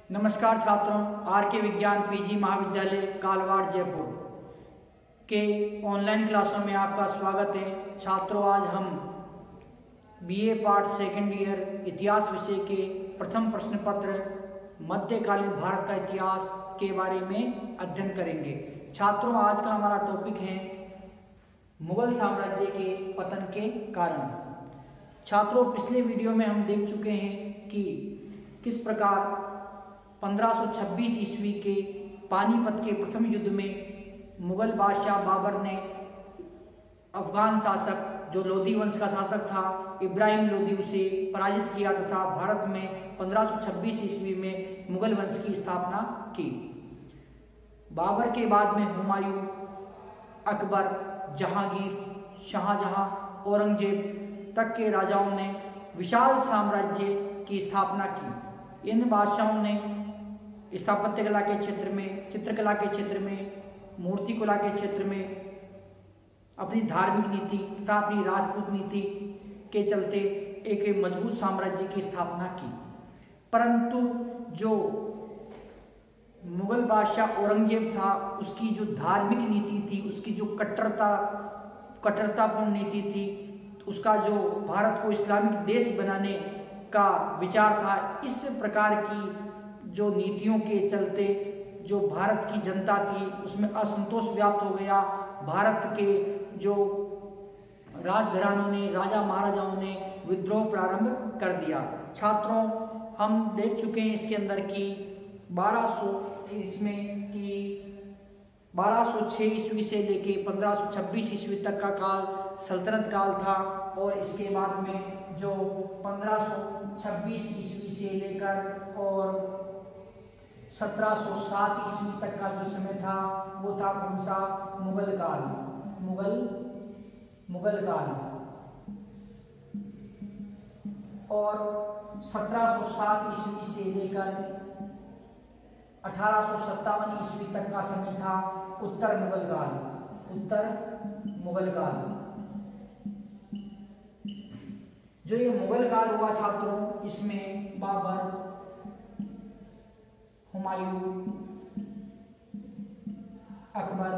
नमस्कार छात्रों, आर के विज्ञान पीजी महाविद्यालय कालवाड़ जयपुर के ऑनलाइन क्लासों में आपका स्वागत है। छात्रों, आज हम बीए पार्ट सेकेंड ईयर इतिहास विषय के प्रथम प्रश्न पत्र मध्यकालीन भारत का इतिहास के बारे में अध्ययन करेंगे। छात्रों, आज का हमारा टॉपिक है मुगल साम्राज्य के पतन के कारण। छात्रों, पिछले वीडियो में हम देख चुके हैं कि किस प्रकार 1526 ईस्वी के पानीपत के प्रथम युद्ध में मुगल बादशाह बाबर ने अफगान शासक जो लोधी वंश का शासक था इब्राहिम लोधी उसे पराजित किया तथा भारत में 1526 ईस्वी में मुगल वंश की स्थापना की। बाबर के बाद में हुमायूं, अकबर, जहांगीर, शाहजहां, औरंगजेब तक के राजाओं ने विशाल साम्राज्य की स्थापना की। इन बादशाहों ने स्थापत्य कला के क्षेत्र में, चित्रकला के क्षेत्र में, मूर्तिकला के क्षेत्र में अपनी धार्मिक नीति तथा अपनी राजपूत नीति के चलते एक मजबूत साम्राज्य की स्थापना की। परंतु जो मुगल बादशाह औरंगजेब था, उसकी जो धार्मिक नीति थी, उसकी जो कट्टरतापूर्ण नीति थी, उसका जो भारत को इस्लामिक देश बनाने का विचार था, इस प्रकार की जो नीतियों के चलते जो भारत की जनता थी उसमें असंतोष व्याप्त हो गया। भारत के जो राजघरानों ने, राजा महाराजाओं ने विद्रोह प्रारंभ कर दिया। छात्रों, हम देख चुके हैं इसके अंदर की 1206 ईस्वी से लेके 1526 ईस्वी तक का काल सल्तनत काल था और इसके बाद में जो 1526 ईस्वी से लेकर और 1707 ईस्वी तक का जो समय था वो था कौन सा? मुगल काल। मुगल काल। और 1707 ईस्वी से लेकर 1857 ईस्वी तक का समय था उत्तर मुगल काल। उत्तर मुगल काल। जो ये मुगल काल हुआ छात्रों, इसमें बाबर, हुमायूं, अकबर,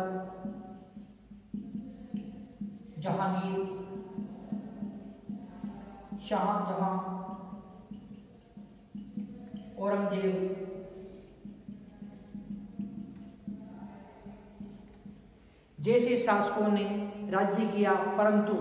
जहांगीर, शाहजहां, औरंगजेब जैसे शासकों ने राज्य किया। परंतु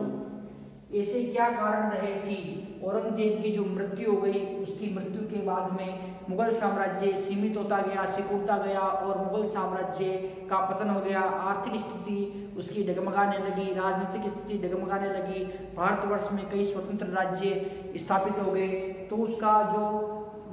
ऐसे क्या कारण रहे कि औरंगजेब की जो मृत्यु हो गई, उसकी मृत्यु के बाद में मुगल साम्राज्य सीमित होता गया, सिकुड़ता गया और मुगल साम्राज्य का पतन हो गया। आर्थिक स्थिति उसकी डगमगाने लगी, राजनीतिक स्थिति डगमगाने लगी, भारतवर्ष में कई स्वतंत्र राज्य स्थापित हो गए। तो उसका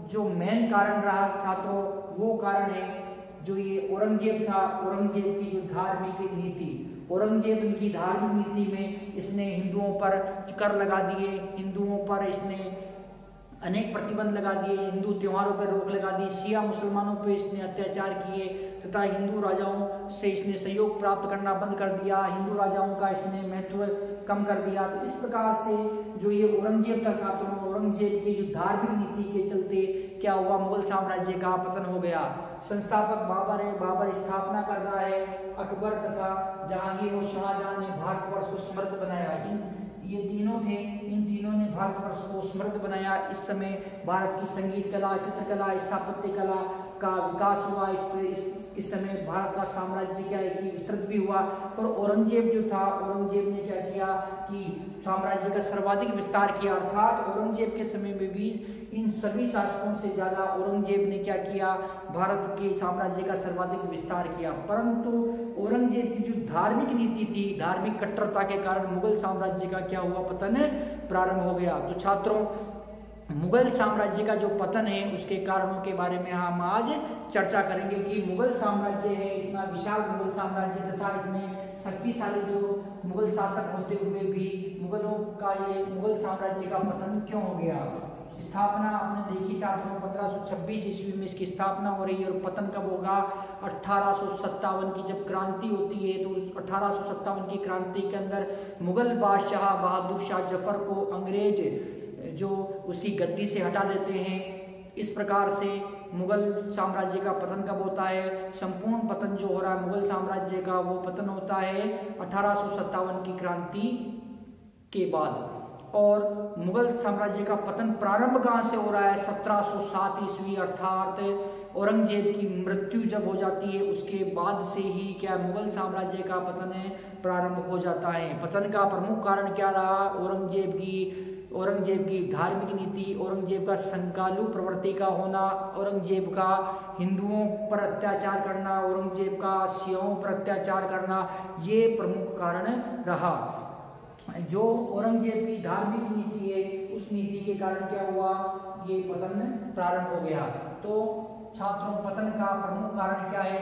जो मेन कारण रहा छात्रों, वो कारण है जो ये औरंगजेब था। औरंगजेब की जो धार्मिक नीति, औरंगजेब की धार्मिक नीति में इसने हिंदुओं पर कर लगा दिए, हिंदुओं पर इसने अनेक प्रतिबंध लगा दिए, हिंदू त्योहारों पर रोक लगा दी, शिया मुसलमानों पर इसने अत्याचार किए तथा हिंदू राजाओं से इसने सहयोग प्राप्त करना बंद कर दिया, हिंदू राजाओं का इसने महत्व कम कर दिया। तो इस प्रकार से जो ये औरंगजेब था छात्रों, औरंगजेब की जो धार्मिक नीति के चलते क्या हुआ? मुगल साम्राज्य का पतन हो गया। संस्थापक बाबर है, बाबर स्थापना कर रहा है। अकबर तथा जहांगीर और शाहजहां ने भारतवर्ष को समृद्ध बनाया। ये तीनों थे, इन तीनों ने भारतवर्ष को समृद्ध बनाया। इस समय भारत की संगीत कला, चित्रकला, स्थापत्य कला का विकास हुआ। इस समय भारत का साम्राज्य क्या है कि विस्तृत भी हुआ। और औरंगजेब जो था, औरंगजेब ने क्या किया कि साम्राज्य का सर्वाधिक विस्तार किया। अर्थात औरंगजेब के समय में भी इन सभी शासकों से ज्यादा औरंगजेब ने क्या किया? भारत के साम्राज्य का सर्वाधिक विस्तार किया। परंतु औरंगजेब की जो धार्मिक नीति थी, धार्मिक कट्टरता के कारण मुगल साम्राज्य का क्या हुआ? पतन प्रारंभ हो गया। तो छात्रों, मुगल साम्राज्य का जो पतन है उसके कारणों के बारे में हम आज चर्चा करेंगे कि मुगल साम्राज्य है, इतना विशाल मुगल साम्राज्य तथा इतने शक्तिशाली जो मुगल शासक होते हुए भी मुगलों का ये मुगल साम्राज्य का पतन क्यों हो गया? स्थापना आपने देखी छात्रों, 1526 ईस्वी में इसकी स्थापना हो रही है और पतन कब होगा? 1857 की जब क्रांति होती है। तो 1857 की क्रांति के अंदर मुगल बादशाह बहादुर शाह जफर को अंग्रेज जो उसकी गद्दी से हटा देते हैं। इस प्रकार से मुगल साम्राज्य का पतन कब होता है? संपूर्ण पतन जो हो रहा है मुगल साम्राज्य का वो पतन होता है 1857 की क्रांति के बाद। और मुगल साम्राज्य का पतन प्रारंभ कहाँ से हो रहा है? 1707 ईस्वी, अर्थात औरंगजेब की मृत्यु जब हो जाती है उसके बाद से ही क्या मुगल साम्राज्य का पतन प्रारंभ हो जाता है। पतन का प्रमुख कारण क्या रहा? औरंगजेब की धार्मिक नीति, औरंगजेब का संकालु प्रवृत्ति का होना, औरंगजेब का हिंदुओं पर अत्याचार करना, औरंगजेब का शियाओं पर अत्याचार करना, ये प्रमुख कारण रहा। जो औरंगजेब की धार्मिक नीति है उस नीति के कारण क्या हुआ? ये पतन प्रारंभ हो गया। तो छात्रों, पतन का प्रमुख कारण क्या है?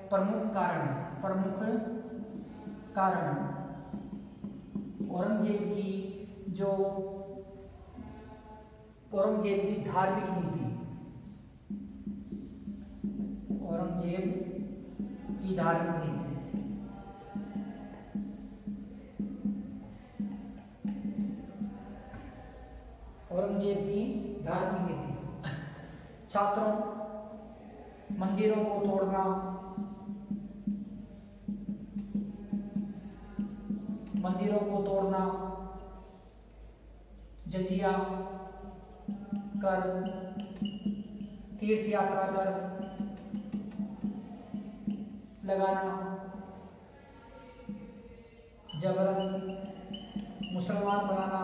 प्रमुख कारण औरंगजेब की धार्मिक नीति, औरंगजेब की धार्मिक नीति, औरंगजेब की धार्मिक नीति। छात्रों, मंदिरों को तोड़ना, जजिया कर, तीर्थ यात्रा कर लगाना, जबरन मुसलमान बनाना,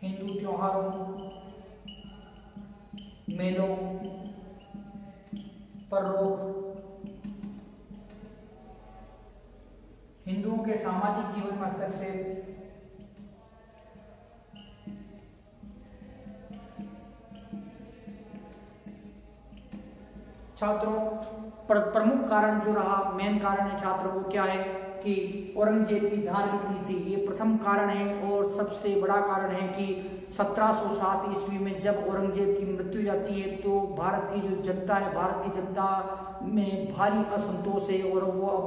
हिंदू त्योहारों, मेलों पर रोक, हिंदुओं के सामाजिक जीवन में हस्तक्षेप, छात्रों प्रमुख कारण जो रहा, मेन कारण है छात्रों वो क्या है कि औरंगजेब की धार्मिक नीति, ये प्रथम कारण है। और सबसे बड़ा कारण है कि 1707 ईस्वी में जब औरंगजेब की मृत्यु जाती है तो भारत की जो जनता है, भारत की जनता में भारी असंतोष है और वो अब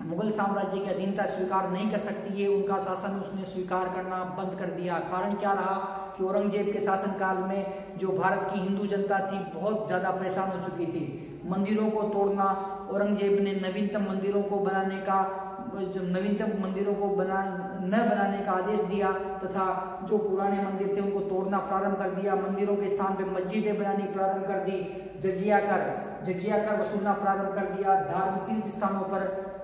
मुगल साम्राज्य की अधीनता स्वीकार नहीं कर सकती है। उनका शासन उसने स्वीकार करना बंद कर दिया। कारण क्या रहा कि औरंगजेब के शासनकाल में जो भारत की हिंदू जनता थी बहुत ज़्यादा परेशान हो चुकी थी। मंदिरों को तोड़ना, औरंगजेब ने नवीनतम मंदिरों को बनाने का आदेश दिया तथा जो पुराने मंदिर थे उनको तोड़ना प्रारंभ कर दिया। मंदिरों के स्थान पे मस्जिदें बनानी प्रारंभ कर दी। जजिया कर वसूलना प्रारंभ कर दिया। धार्मिक तीर्थ स्थानों पर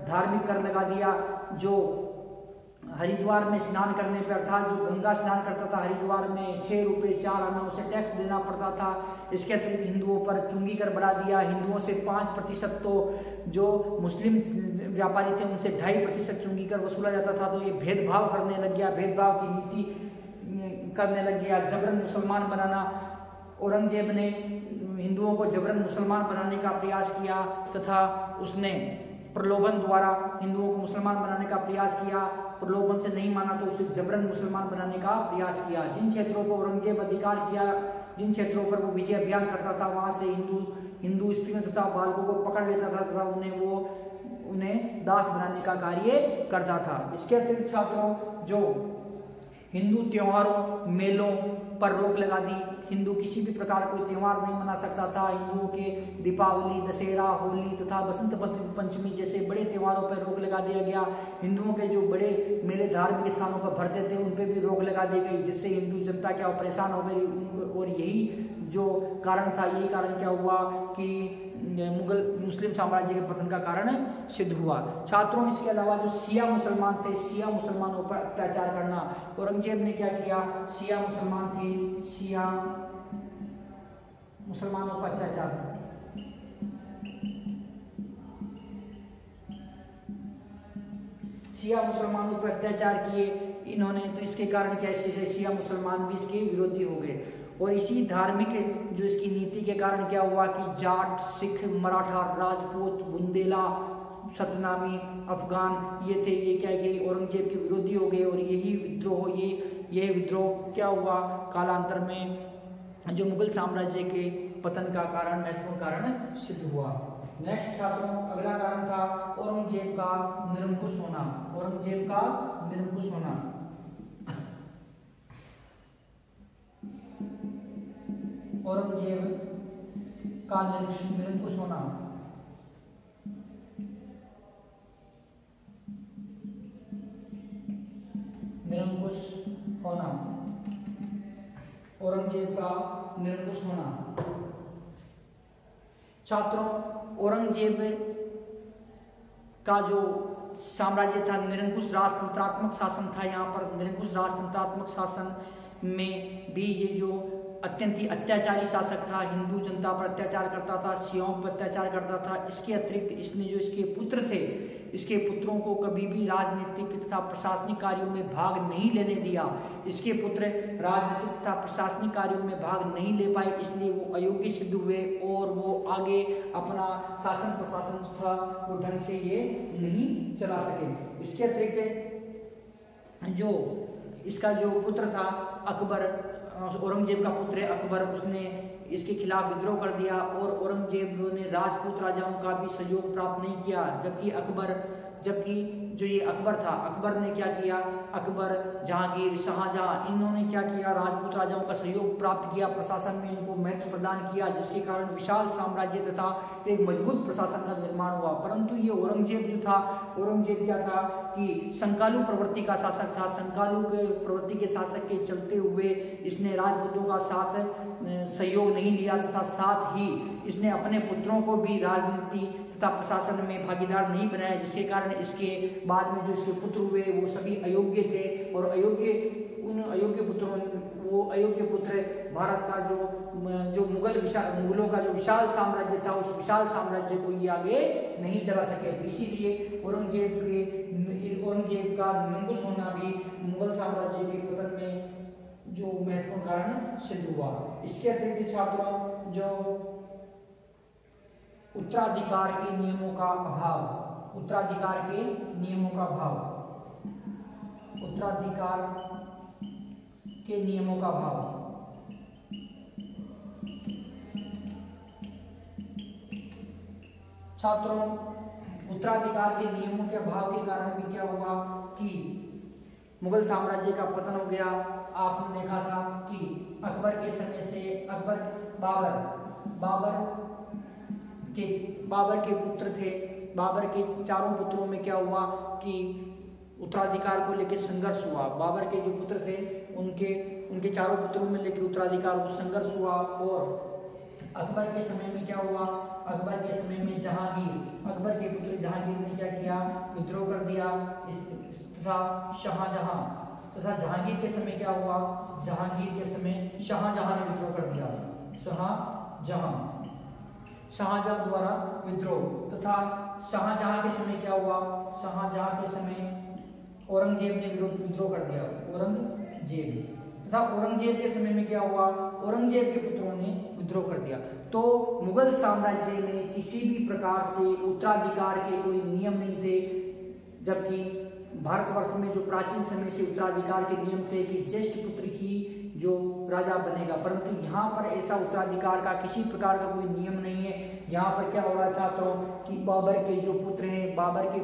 धार्मिक कर लगा दिया। जो हरिद्वार में स्नान करने पर, अर्थात जो गंगा स्नान करता था हरिद्वार में 6 रुपये 4 आना उसे टैक्स देना पड़ता था। इसके अतिरिक्त हिंदुओं पर चुंगी कर बढ़ा दिया। हिंदुओं से 5%, तो जो मुस्लिम व्यापारी थे उनसे 2.5% चुंगी कर वसूला जाता था। तो ये भेदभाव करने लग गया, भेदभाव की नीति करने लग गया। जबरन मुसलमान बनाना, औरंगजेब ने हिंदुओं को जबरन मुसलमान बनाने का प्रयास किया तथा उसने प्रलोभन द्वारा हिंदुओं को मुसलमान बनाने का प्रयास किया। प्रलोभन से नहीं माना तो उसे जबरन मुसलमान बनाने का प्रयास किया। जिन क्षेत्रों को औरंगजेब अधिकार किया, जिन क्षेत्रों पर वो विजय अभियान करता था वहां से हिंदू स्त्रियों तथा बालकों को पकड़ लेता था तथा उन्हें दास बनाने का कार्य करता था। इसके अतिरिक्त छात्रों जो हिंदू त्योहारों, मेलों पर रोक लगा दी। हिंदू किसी भी प्रकार कोई त्योहार नहीं मना सकता था। हिंदुओं के दीपावली, दशहरा, होली तथा बसंत पंचमी जैसे बड़े त्योहारों पर रोक लगा दिया गया। हिंदुओं के जो बड़े मेले धार्मिक स्थानों पर भरते थे उन पर भी रोक लगा दी गई, जिससे हिंदू जनता क्या परेशान हो गई। और यही जो कारण था, यही कारण क्या हुआ कि मुस्लिम साम्राज्य के पतन का कारण सिद्ध हुआ। छात्रों, इसके अलावा जो शिया मुसलमान थे, शिया मुसलमानों पर अत्याचार करना, औरंगजेब ने क्या किया? शिया मुसलमान थे, शिया मुसलमानों पर अत्याचार, शिया मुसलमानों पर अत्याचार किए इन्होंने। तो इसके कारण क्या शिया मुसलमान भी इसके विरोधी हो गए। और इसी धार्मिक जो इसकी नीति के कारण क्या हुआ कि जाट, सिख, मराठा, राजपूत, बुंदेला, सतनामी, अफगान ये थे, ये क्या कि औरंगजेब के विरोधी हो गए। और यही विद्रोह क्या हुआ कालांतर में जो मुगल साम्राज्य के पतन का कारण, महत्वपूर्ण कारण सिद्ध हुआ। नेक्स्ट छात्रों, अगला कारण था औरंगजेब का निरंकुश होना। औरंगजेब का निरंकुश होना। औरंगजेब का निरंकुश होना। निरंकुश होना। औरंगजेब का निरंकुश होना। छात्रों, औरंगजेब का जो साम्राज्य था निरंकुश राजतंत्रात्मक शासन था। यहाँ पर निरंकुश राजतंत्रात्मक शासन में भी ये जो अत्यंत ही अत्याचारी शासक था, हिंदू जनता पर अत्याचार करता था, शियाओं पर अत्याचार करता था। इसके अतिरिक्त इसने जो इसके पुत्र थे, इसके पुत्रों को कभी भी राजनीतिक तथा प्रशासनिक कार्यों में भाग नहीं लेने दिया। इसके पुत्र राजनीतिक तथा प्रशासनिक कार्यों में भाग नहीं ले पाए, इसलिए वो अयोग्य सिद्ध हुए और वो आगे अपना शासन प्रशासन था वो ढंग से ये नहीं चला सके। इसके अतिरिक्त जो इसका जो पुत्र था अकबर, औरंगजेब का पुत्र अकबर, उसने इसके खिलाफ विद्रोह कर दिया और औरंगजेब ने राजपूत राजाओं का भी सहयोग प्राप्त नहीं किया। जबकि जो ये अकबर था, अकबर ने क्या किया, अकबर, जहांगीर, शाहजहां, इन्होंने क्या किया, राजपूत राजाओं का सहयोग प्राप्त किया, प्रशासन में इनको महत्व प्रदान किया, जिसके कारण विशाल साम्राज्य तथा एक मजबूत प्रशासन का निर्माण हुआ। परंतु ये औरंगजेब जो था, औरंगजेब क्या था कि संकालू प्रवृत्ति का शासक था। संकालू के प्रवृत्ति के शासक के चलते हुए इसने राजपूतों का साथ सहयोग नहीं लिया तथा साथ ही इसने अपने पुत्रों को भी राजनीति तथा प्रशासन में भागीदार नहीं बनाया, जिसके कारण इसके बाद में जो इसके पुत्र हुए वो सभी अयोग्य थे और उन अयोग्य पुत्र भारत का जो मुगलों का जो विशाल साम्राज्य था, उस विशाल साम्राज्य को ये आगे नहीं चला सके। तो इसीलिए औरंगजेब का निरंकुश होना भी मुगल साम्राज्य के पतन में जो महत्वपूर्ण कारण सिद्ध हुआ। इसके अतिरिक्त छात्रों, जो उत्तराधिकार के नियमों का अभाव, उत्तराधिकार के नियमों का अभाव, उत्तराधिकार के नियमों का अभाव। छात्रों, उत्तराधिकार के नियमों के अभाव के कारण भी क्या हुआ कि मुगल साम्राज्य का पतन हो गया। आपने देखा था कि अकबर के समय से बाबर के पुत्र थे। बाबर के चारों पुत्रों में क्या हुआ कि उत्तराधिकार को लेकर संघर्ष हुआ। बाबर के जो पुत्र थे उनके चारों पुत्रों में लेकर उत्तराधिकार को संघर्ष हुआ। और अकबर के समय में क्या हुआ, अकबर के समय में अकबर के पुत्र जहांगीर ने क्या किया, विद्रोह कर दिया। तथा जहांगीर के समय क्या हुआ, जहांगीर के समय शाहजहां ने विद्रोह कर दिया। शाहजहां द्वारा विद्रोह। तथा शाहजहां के समय क्या हुआ, शाहजहां के समय औरंगजेब ने विद्रोह कर दिया। तथा औरंगजेब के समय में क्या हुआ, औरंगजेब के पुत्रों ने विद्रोह कर दिया। तो मुगल साम्राज्य में किसी भी प्रकार से उत्तराधिकार के कोई नियम नहीं थे, जबकि भारतवर्ष में जो प्राचीन समय से उत्तराधिकार के नियम थे कि ज्येष्ठ पुत्र ही जो राजा बनेगा, परंतु यहाँ पर ऐसा उत्तराधिकार का किसी प्रकार का कोई नियम नहीं है। यहाँ पर क्या हो रहा छात्रों कि बाबर के जो पुत्र हैं, बाबर के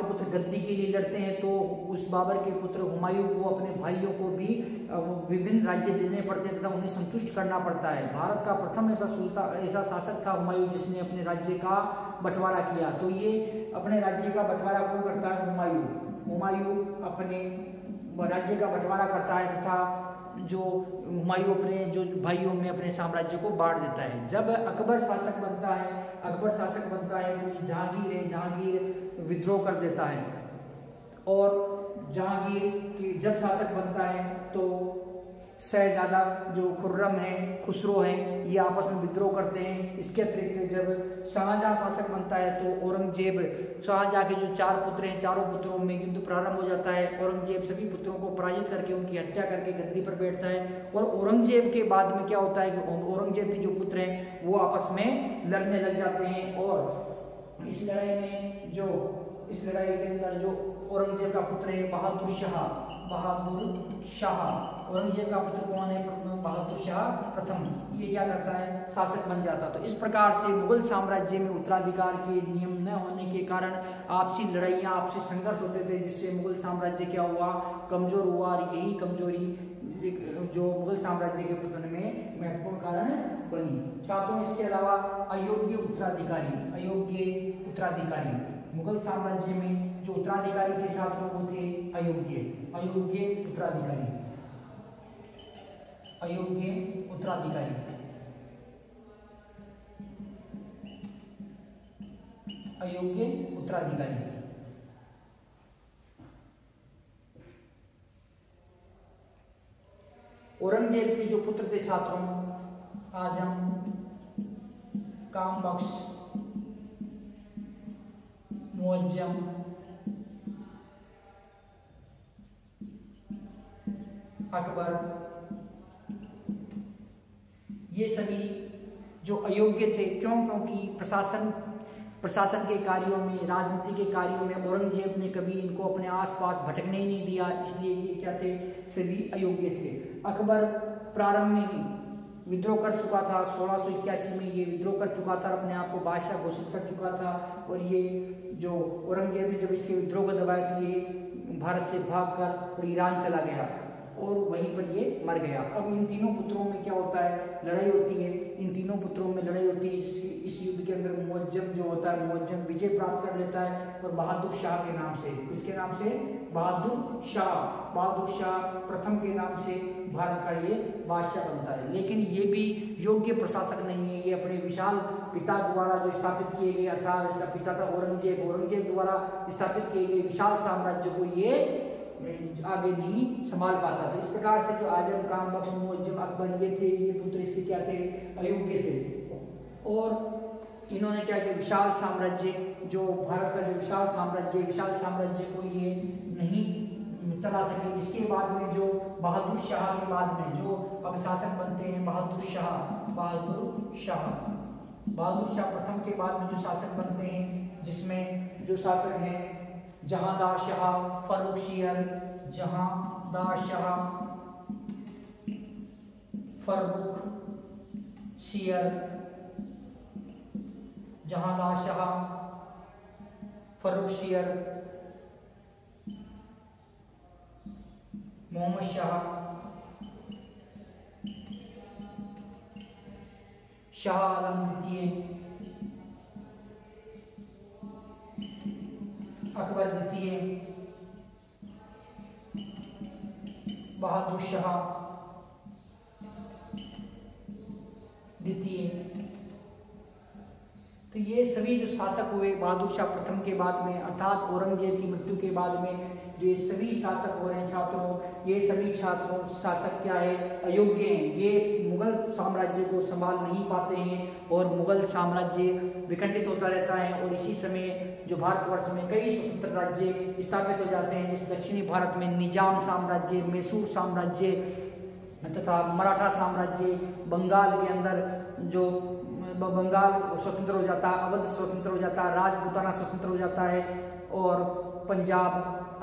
पुत्र गद्दी के लिए लड़ते हैं, तो उस बाबर के पुत्र हुमायूं को अपने भाइयों को भी विभिन्न राज्य देने पड़ते हैं तथा उन्हें संतुष्ट करना पड़ता है। भारत का प्रथम ऐसा शासक था हुमायूं, जिसने अपने राज्य का बंटवारा किया। तो ये अपने राज्य का बंटवारा कौन करता है, हुमायूं अपने राज्य का बंटवारा करता है तथा जो हुमायूं अपने जो भाइयों में अपने साम्राज्य को बांट देता है। जब अकबर शासक बनता है तो ये जहांगीर विद्रोह कर देता है। और जहांगीर की जब शासक बनता है तो शहजादा जो खुर्रम है, खुसरो है, ये आपस में विद्रोह करते हैं। इसके अतिरिक्त जब शाहजहां शासक बनता है तो औरंगजेब, शाहजहां के जो 4 पुत्र हैं, चारों पुत्रों में युद्ध प्रारंभ हो जाता है। औरंगजेब सभी पुत्रों को पराजित करके उनकी हत्या करके गद्दी पर बैठता है। और औरंगजेब के बाद में क्या होता है कि औरंगजेब के जो पुत्र हैं वो आपस में लड़ने लग जाते हैं। और इस लड़ाई के अंदर जो औरंगजेब का पुत्र है बहादुर शाह, औरंगजेब का पुत्र कौन है, बहादुर शाह प्रथम ये क्या करता है, शासक बन जाता। तो इस प्रकार से मुगल साम्राज्य में उत्तराधिकार के नियम न होने के कारण आपसी लड़ाइयाँ, आपसी संघर्ष होते थे, जिससे मुगल साम्राज्य क्या हुआ, कमजोर हुआ। और यही कमजोरी जो मुगल साम्राज्य के पतन में महत्वपूर्ण कारण बनी। छात्रों इसके अलावा अयोग्य उत्तराधिकारी, अयोग्य उत्तराधिकारी, मुगल साम्राज्य में जो उत्तराधिकारी थे छात्रों वो थे अयोग्य, अयोग्य उत्तराधिकारी, अयोग्य उत्तराधिकारी, अयोग्य उत्तराधिकारी। औरंगजेब के जो पुत्र थे छात्रों, आजम, कामबख्श, मुअज्जम, अकबर, ये सभी जो अयोग्य थे। क्यों? क्योंकि प्रशासन के कार्यों में, राजनीति के कार्यों में औरंगजेब ने कभी इनको अपने आसपास भटकने ही नहीं दिया, इसलिए ये क्या थे, सभी अयोग्य थे। अकबर प्रारंभ में ही विद्रोह कर चुका था, 1681 में ये विद्रोह कर चुका था, अपने आप को बादशाह घोषित कर चुका था। और ये जो औरंगजेब ने जब इसके विद्रोह को दबाया तो ये भारत से भागकर और ईरान चला गया और वहीं पर ये मर गया। अब इन तीनों पुत्रों में क्या होता है, लड़ाई होती है। इन तीनों पुत्रों में लड़ाई होती है। इस युद्ध के अंदर मुअज्जम जो होता है, मुअज्जम विजय प्राप्त कर लेता है और बहादुर शाह के नाम से, इसके नाम से बहादुर शाह प्रथम के नाम से भारत का ये बादशाह बनता है। लेकिन ये भी योग्य प्रशासक नहीं है। ये अपने विशाल पिता द्वारा जो स्थापित किए गए, अर्थात इसका पिता था औरंगजेब द्वारा स्थापित किए गए विशाल साम्राज्य को ये आगे नहीं संभाल पाता था। इस प्रकार से जो आजम, कामबख्श, मुअज्जम, अकबर ये थे, ये पुत्र इसके क्या थे, अयोग्य थे। और इन्होंने क्या किया, विशाल साम्राज्य, जो भारत का जो विशाल साम्राज्य को ये नहीं चला सके। इसके बाद में जो बहादुर शाह के बाद में जो अब शासक बनते हैं, बहादुर शाह प्रथम के बाद में जो शासक बनते हैं, जिसमें जो शासक हैं जहांदार शाह, फर्रुख सियर, जहांदार शाह, फर्रुख सियर, मोहम्मद शाह आलम द्वितीय, अकबर द्वितीय, बहादुर शाह द्वितीय। तो ये सभी जो शासक हुए बहादुर शाह प्रथम के बाद में, अर्थात औरंगजेब की मृत्यु के बाद में जो ये सभी शासक हो रहे हैं छात्रों, ये सभी शासक क्या है, अयोग्य हैं। ये मुगल साम्राज्य को संभाल नहीं पाते हैं और मुगल साम्राज्य विखंडित होता रहता है। और इसी समय जो भारतवर्ष में कई स्वतंत्र राज्य स्थापित हो जाते हैं, जैसे दक्षिणी भारत में निजाम साम्राज्य, मैसूर साम्राज्य तथा मराठा साम्राज्य, बंगाल के अंदर जो बंगाल स्वतंत्र हो जाता है, अवध स्वतंत्र हो जाता है, राजपूताना स्वतंत्र हो जाता है, और पंजाब,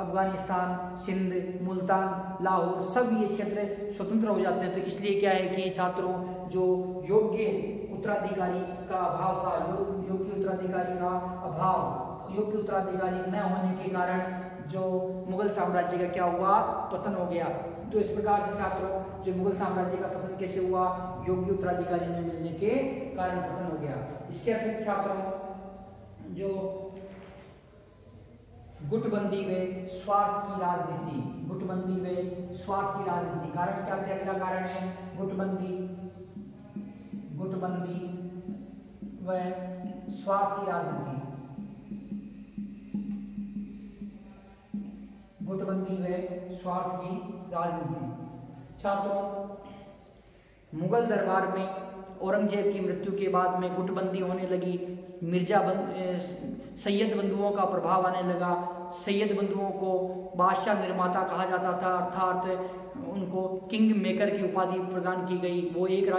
अफगानिस्तान, सिंध, मुल्तान, लाहौर, सब ये क्षेत्र स्वतंत्र हो जाते हैं। तो इसलिए क्या है कि छात्रों जो योग्य उत्तराधिकारी का अभाव था, योग्य उत्तराधिकारी न होने के कारण जो मुगल साम्राज्य का क्या हुआ, पतन हो गया। तो इस प्रकार से छात्रों जो मुगल साम्राज्य का पतन कैसे हुआ, योग्य उत्तराधिकारी न मिलने के कारण पतन हो गया। इसके अतिरिक्त छात्रों जो गुटबंदी व स्वार्थ की राजनीति, कारण क्या क्या, अगला कारण है गुटबंदी व स्वार्थ की राजनीति, छात्रों मुगल दरबार में औरंगजेब की मृत्यु के बाद में गुटबंदी होने लगी, सैयद बंधुओं का प्रभाव आने लगा। सैयद बंधुओं को बादशाह निर्माता कहा जाता था, अर्थात उनको किंग मेकर की उपाधि प्रदान की गई। वो एक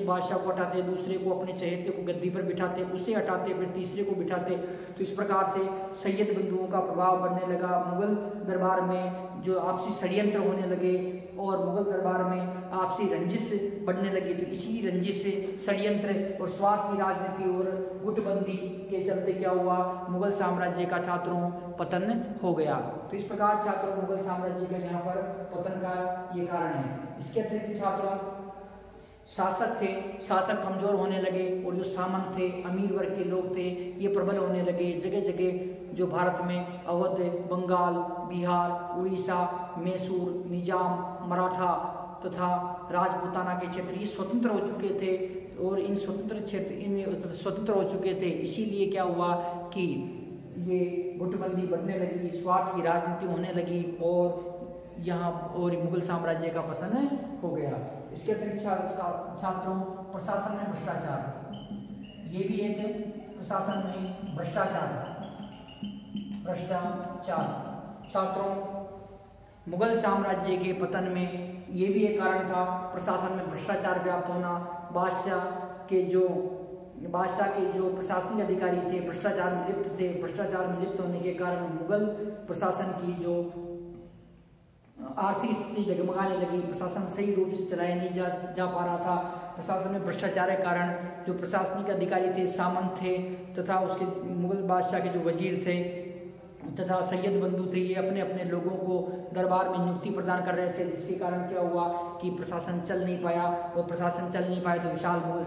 बादशाह को हटाते, दूसरे को अपने चहेते को गद्दी पर बिठाते, उसे हटाते, फिर तीसरे को बिठाते। तो इस प्रकार से सैयद बंधुओं का प्रभाव बढ़ने लगा। मुगल दरबार में जो आपसी षड्यंत्र होने लगे और मुगल दरबार में आपसी रंजिश बढ़ने लगी। तो इसी रंजिश से षड्यंत्र और स्वार्थ की राजनीति और गुटबंदी के चलते क्या हुआ, मुगल साम्राज्य का छात्रों पतन हो गया। तो इस प्रकार छात्रों मुगल साम्राज्य का यहाँ पर पतन का ये कारण है। इसके अतिरिक्त छात्रों शासक थे, शासक कमजोर होने लगे और जो सामंत थे, अमीर वर्ग के लोग थे, ये प्रबल होने लगे। जगह जगह जो भारत में अवध, बंगाल, बिहार, उड़ीसा, मैसूर, निजाम, मराठा तथा राजपूताना के क्षेत्र ये स्वतंत्र हो चुके थे और इन स्वतंत्र हो चुके थे। इसीलिए क्या हुआ कि ये गुटबंदी बढ़ने लगी, स्वार्थ की राजनीति होने लगी और यहाँ और मुगल साम्राज्य का पतन हो गया। इसके अतिरिक्त छात्रों प्रशासन में भ्रष्टाचार, ये भी एक प्रशासन में भ्रष्टाचार छात्रों मुगल साम्राज्य के पतन में ये भी एक कारण था। प्रशासन में भ्रष्टाचार व्याप्त होना, बादशाह के जो प्रशासनिक अधिकारी थे भ्रष्टाचार में लिप्त थे। भ्रष्टाचार में लिप्त होने के कारण मुगल प्रशासन की जो आर्थिक स्थिति डगमगाने लगी, प्रशासन सही रूप से चलाया नहीं जा पा रहा था। प्रशासन में भ्रष्टाचार के कारण जो प्रशासनिक अधिकारी थे, सामंत थे तथा उसके मुगल बादशाह के जो वजीर थे तथा सैयद बंधु थे, ये अपने अपने लोगों को दरबार में नियुक्ति प्रदान कर रहे थे, जिसके कारण क्या हुआ कि प्रशासन चल नहीं पाया और प्रशासन चल नहीं पाया तो विशाल मुगल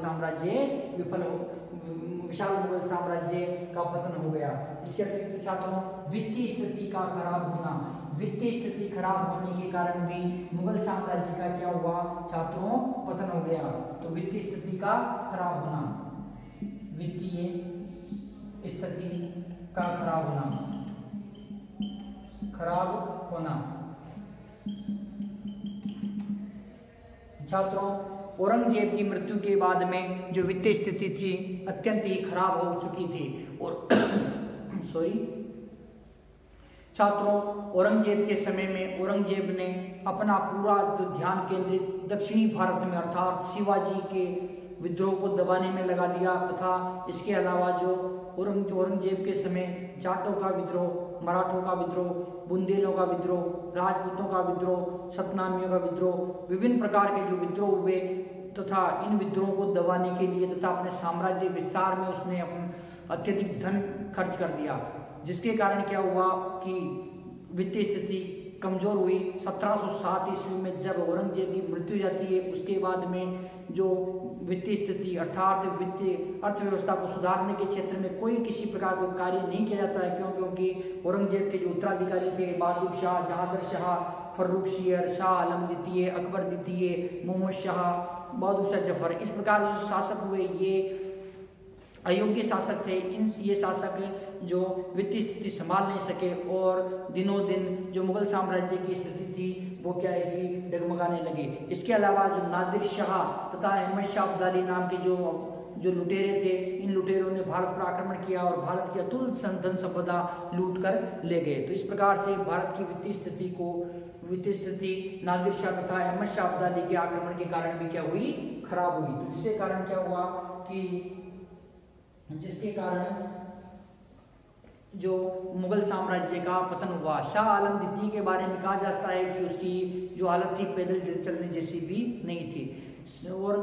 साम्राज्य का पतन हो गया। इसके अतिरिक्त छात्रों वित्तीय स्थिति का खराब होना, वित्तीय स्थिति खराब होने के कारण भी मुगल साम्राज्य का क्या हुआ छात्रों पतन हो गया। तो वित्तीय स्थिति का खराब होना, वित्तीय स्थिति का खराब होना छात्रों औरंगजेब की मृत्यु के बाद में जो वित्तीय स्थिति थी अत्यंत ही खराब हो चुकी थी और छात्रों औरंगजेब के समय में औरंगजेब ने अपना पूरा जो ध्यान केंद्रित दक्षिणी भारत में अर्थात शिवाजी के विद्रोह को दबाने में लगा दिया तथा इसके अलावा जो औरंगजेब के समय जाटों का विद्रोह, मराठों का विद्रोह, बुंदेलों का विद्रोह, राजपूतों का विद्रोह, सतनामियों का विद्रोह, विभिन्न प्रकार के जो विद्रोह हुए तथा इन विद्रोहों को दबाने के लिए तथा अपने साम्राज्य विस्तार में उसने अत्यधिक धन खर्च कर दिया, जिसके कारण क्या हुआ कि वित्तीय स्थिति कमजोर हुई। 1707 ईस्वी में जब औरंगजेब की मृत्यु जाती है उसके बाद में जो वित्तीय स्थिति अर्थात वित्तीय अर्थव्यवस्था को सुधारने के क्षेत्र में कोई किसी प्रकार का कार्य नहीं किया जाता है। क्योंकि औरंगजेब के जो उत्तराधिकारी थे बहादुर शाह, जहांगीर शाह, फर्रुख शेर, शाह आलम द्वितीय, अकबर द्वितीय, मोहम्मद शाह, बहादुर शाह जफर, इस प्रकार जो शासक हुए ये अयोग्य शासक थे। ये शासक जो वित्तीय स्थिति संभाल नहीं सके और दिनों दिन जो मुगल साम्राज्य की स्थिति थी वो क्या है कि डगमगाने लगी। इसके अलावा जो नादिर शाह तथा अहमद शाह अब्दाली नाम के जो लुटेरे थे, इन लुटेरों ने भारत पर आक्रमण किया और भारत की अतुल धन संपदा लूट कर ले गए। तो इस प्रकार से भारत की वित्तीय स्थिति नादिर शाह तथा अहमद शाह अब्दाली के आक्रमण के कारण भी क्या हुई, खराब हुई। तो इसके कारण क्या हुआ कि जिसके कारण जो मुगल साम्राज्य का पतन हुआ। शाह आलम द्वितीय के बारे में कहा जाता है कि उसकी जो हालत थी पैदल चलने जैसी भी नहीं थी। और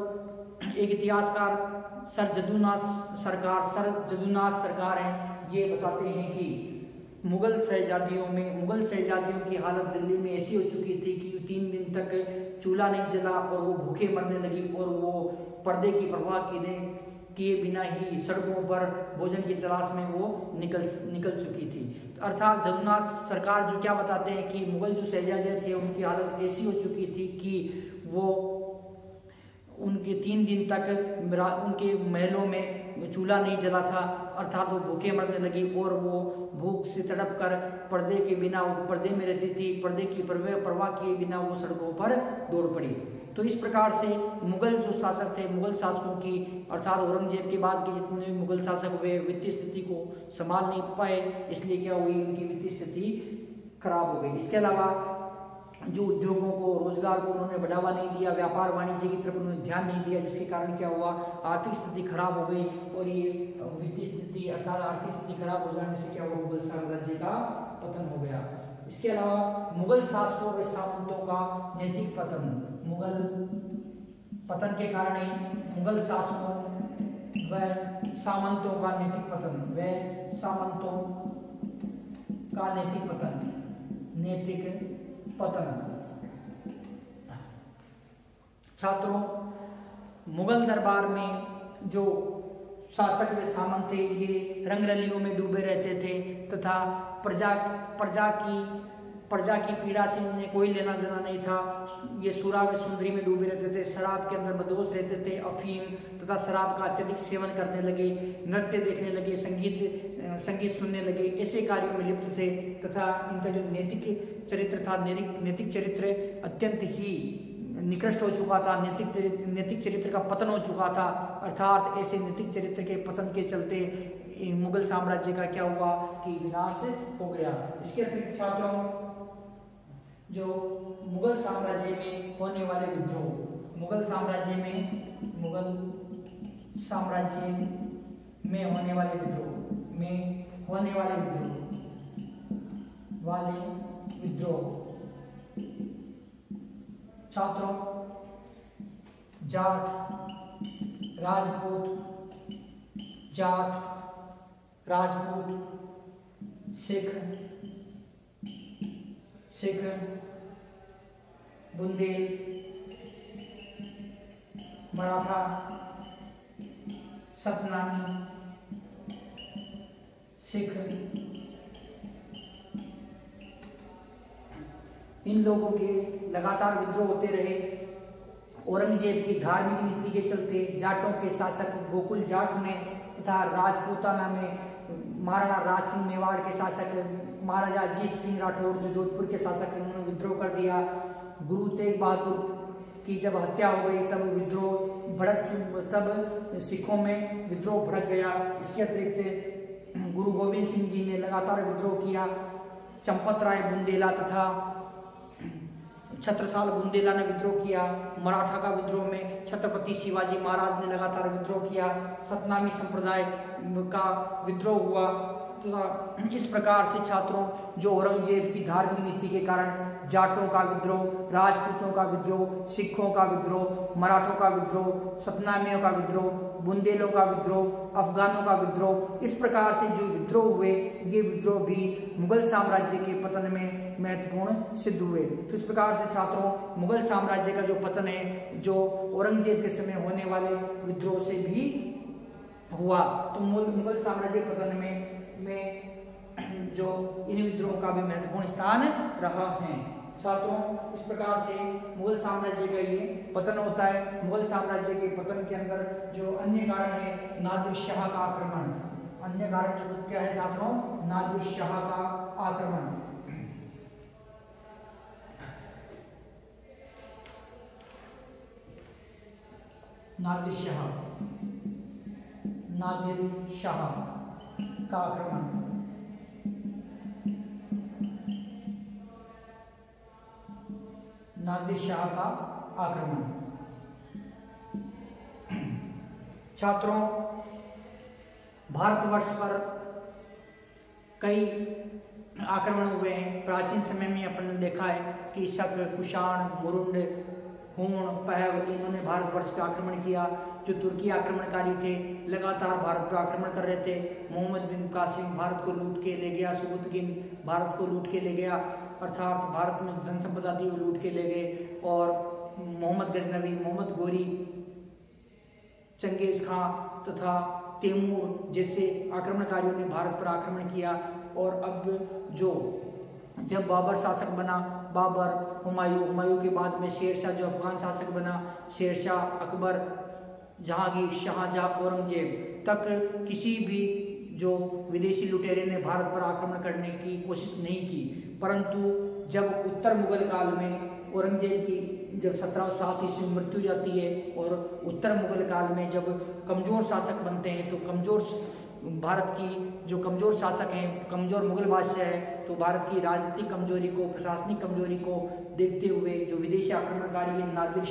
एक इतिहासकार सर जदुनाथ सरकार हैं, ये बताते हैं कि मुगल शहजादियों की हालत दिल्ली में ऐसी हो चुकी थी कि 3 दिन तक चूल्हा नहीं जला और वो भूखे मरने लगी और वो पर्दे की परवाह किए बिना ही सड़कों पर भोजन की तलाश में वो निकल चुकी थी। अर्थात जदुनाथ सरकार जो क्या बताते हैं कि मुगल जो शहजादे थे उनकी हालत ऐसी हो चुकी थी कि वो उनके 3 दिन तक उनके महलों में चूल्हा नहीं जला था, अर्थात वो भूखे मरने लगी और वो भूख से तड़प कर पर्दे में रहती थी, पर्दे की परवाह किए बिना वो सड़कों पर दौड़ पड़ी। तो इस प्रकार से मुगल जो शासक थे, मुगल शासकों की अर्थात औरंगजेब के बाद के जितने भी मुगल शासक हुए वित्तीय स्थिति को संभाल नहीं पाए, इसलिए क्या हुई, उनकी वित्तीय स्थिति खराब हो गई। इसके अलावा जो उद्योगों को, रोजगार को उन्होंने बढ़ावा नहीं दिया, व्यापार वाणिज्य की तरफ उन्होंने ध्यान नहीं दिया, जिसके कारण क्या हुआ, आर्थिक स्थिति खराब हो गई और ये वित्तीय स्थिति अर्थात आर्थिक स्थिति खराब हो जाने से क्या हुआ, मुगल साम्राज्य का पतन हो गया। इसके अलावा मुगल शासकों व सामंतों का नैतिक पतन, मुगल पतन के कारण ही मुगल शासकों व सामंतों का नैतिक पतन, व सामंतों का नैतिक पतन। छात्रों, मुगल दरबार में जो शासक व सामंत थे ये रंगरलियों में डूबे रहते थे तथा प्रजा की पीड़ा से उन्हें कोई लेना देना नहीं था। ये सुरा व सुंदरी में डूबे रहते थे, शराब के अंदर बदोश रहते थे, अफीम तथा शराब का अत्यधिक सेवन करने लगे, नृत्य देखने लगे, संगीत सुनने लगे, ऐसे कार्यों में लिप्त थे तथा इनका जो नैतिक चरित्र था, नैतिक चरित्र अत्यंत ही निकृष्ट हो चुका था, नैतिक चरित्र का पतन हो चुका था। अर्थात ऐसे नैतिक चरित्र के पतन के चलते मुगल साम्राज्य का क्या हुआ कि विनाश हो गया। इसके अतिरिक्त छात्रों, जो मुगल साम्राज्य में होने वाले विद्रोह, मुगल साम्राज्य में होने वाले विद्रोह छात्रों, जाट, राजपूत, सिख, बुंदेल, मराठा, सतनामी, सिख, इन लोगों के लगातार विद्रोह होते रहे। औरंगजेब की धार्मिक नीति के चलते जाटों के शासक गोकुल जाट ने तथा राजपूताना में महाराणा राज सिंह मेवाड़ के शासक महाराजा अजीत सिंह राठौर जो जोधपुर के शासक थे, उन्होंने विद्रोह कर दिया। गुरु तेग बहादुर की जब हत्या हो गई तब सिखों में विद्रोह भड़क गया। इसके अतिरिक्त गुरु गोविंद सिंह जी ने लगातार विद्रोह किया। चंपत राय बुंदेला तथा छत्रसाल बुंदेला ने विद्रोह किया। मराठा का विद्रोह में छत्रपति शिवाजी महाराज ने लगातार विद्रोह किया। सतनामी संप्रदाय का विद्रोह हुआ। तो इस प्रकार से छात्रों, जो औरंगजेब की धार्मिक नीति के कारण जाटों का विद्रोह, राजपूतों का विद्रोह, सिखों का विद्रोह, मराठों का विद्रोह, सतनामियों का विद्रोह, बुंदेलों का विद्रोह, अफगानों का विद्रोह, इस प्रकार से जो विद्रोह हुए, ये विद्रोह भी मुगल साम्राज्य के पतन में महत्वपूर्ण सिद्ध हुए। तो इस प्रकार से छात्रों, मुगल साम्राज्य का जो पतन है, जो औरंगजेब के समय होने वाले विद्रोह से भी हुआ। तो मुगल साम्राज्य पतन में जो इन विद्रोह का भी महत्वपूर्ण स्थान रहा है। छात्रों, इस प्रकार से मुगल साम्राज्य का ये पतन होता है। मुगल साम्राज्य के पतन के अंदर जो अन्य कारण है, नादिर शाह का आक्रमण। अन्य कारण जो क्या है छात्रों? नादिर शाह का आक्रमण। नादिर शाह का आक्रमण। नादिर शाह का आक्रमण। छात्रों, भारतवर्ष पर कई आक्रमण हुए हैं। प्राचीन समय में अपन ने देखा है कि शक, कुषाण, मुरुंड, हूण, पहव, इन्होंने भारतवर्ष पर आक्रमण किया। जो तुर्की आक्रमणकारी थे, लगातार भारत पर आक्रमण कर रहे थे। मोहम्मद बिन कासिम भारत को लूट के ले गया। सुबुतगिन भारत को लूट के ले गया, अर्थात भारत में धन संपदा थी वो लूट के ले गए। और मोहम्मद गजनवी, मोहम्मद गोरी, चंगेज खां तथा तैमूर जैसे आक्रमणकारियों ने भारत पर आक्रमण किया। और अब जब बाबर शासक बना, बाबर, हुमायूं के बाद में शेरशाह जो अफगान शासक बना, शेरशाह, अकबर, जहांगीर, शाहजहां, औरंगजेब तक किसी भी जो विदेशी लुटेरे ने भारत पर आक्रमण करने की कोशिश नहीं की। परंतु जब उत्तर मुगल काल में औरंगजेब की जब 1707 ईस्वी में मृत्यु जाती है और उत्तर मुगल काल में जब कमजोर शासक बनते हैं, तो कमजोर भारत की जो कमजोर शासक हैं, कमजोर मुगल बादशाह है, तो भारत की राजनीतिक कमजोरी को, प्रशासनिक कमजोरी को देखते हुए जो विदेशी आक्रमणकारी है नादिर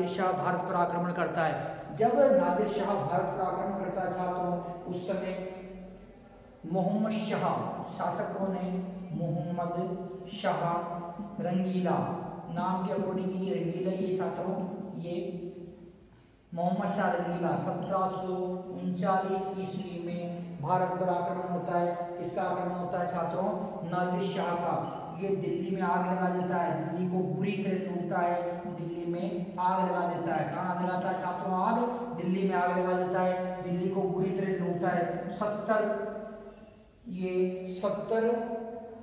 शाह भारत पर आक्रमण करता है। जब नादिर शाह भारत पर आक्रमण करता है छात्रों, उस समय मोहम्मद शाह शासकों ने मोहम्मद शाह रंगीला, नाम के अकॉर्डिंग ये रंगीला ये छात्रों, ये मोहम्मद शाह रंगीला 1739 ईस्वी में भारत पर आक्रमण होता है। किसका आक्रमण होता है छात्रों? नादिर शाह का। ये दिल्ली में आग लगा देता है, दिल्ली को बुरी तरह लूटता है, दिल्ली में आग लगा देता है। कहाँ लगाता है छात्रों आग? दिल्ली में आग लगा देता है, दिल्ली को बुरी तरह लूटता है। 70